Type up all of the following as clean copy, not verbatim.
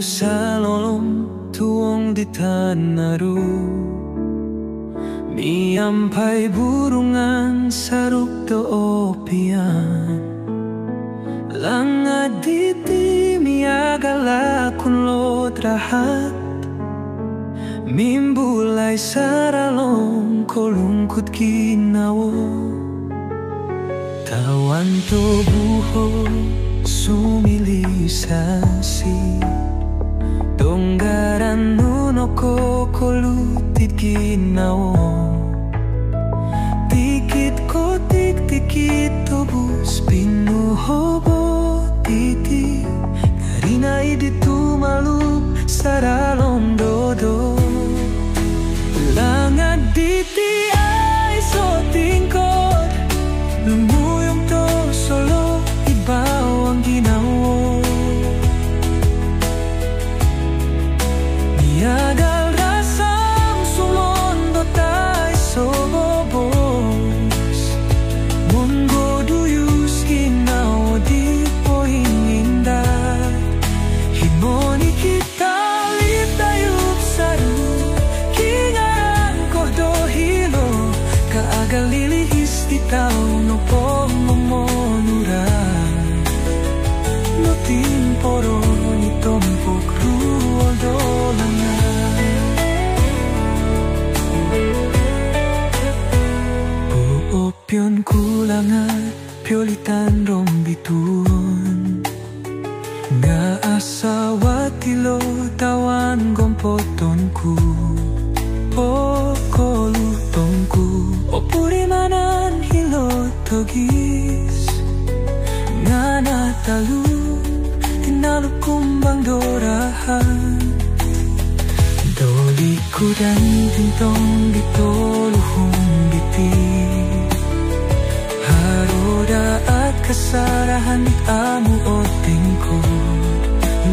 sa lolong tuong di tanaru. Miampai burungan saruk do opian. Langad diti miagala kun lodrahat. Mimbulai saralong kolungkut ginawo. Tawan to buho sumilisasi. Donggaran nuno ko kolutit ginawo. Tikit kotik tikit tobus pinuhobo titi. Karina iditu malu saralong dodo. Langad diti ay so tingkod. Lumuyong to solo ibaw ang ginawo. Niagal rasang sumondo tay sobobos. Munggo duyus ginawo di po hininday. Himoni kita lit tayup saru. Kingaran ko do hilo. Kaagal lilihis di tao no po momonura. No timporo ni tompok ruo do langan. Buopyon kulangan piolitan rombitun. Nga asawa tilo tawan gompotonku. Pokolutongku opurimanan hilot togis. Nga natalu tinaluk kumbang dorahan. Doliku dan tintong ditoluhung biti. Haroda at kasarahan di amu otingko.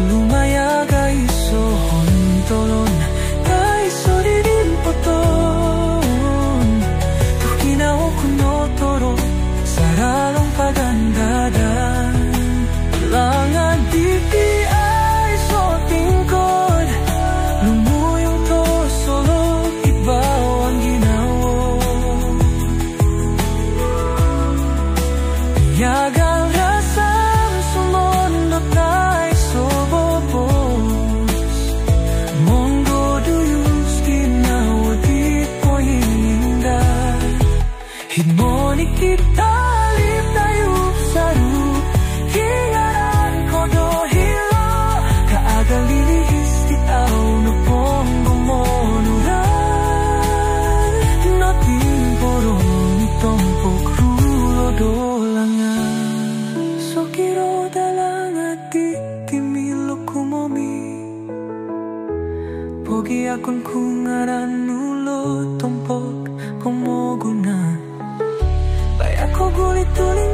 Lumaya gaiso hontolon gaiso didin poton. Tukinaw kuno toro saralong pagandadan. Langad diti ay so tingkod. Lumuyong to solo ibaw ang ginawo. Yagal rasang sumondo tay sobobos. Monggo duyus ginawo di po hininday. Himoni kita lit tayup saru. Kingaran ko do hilo. Kaagal lilihis di tao no pong gumonuran. No timporo ni tompok rulo do langan. So kiro dalang ati timilo kumomi. Pogi akon kungaran nulo tompok pomogunan. Bayako gulit tuloy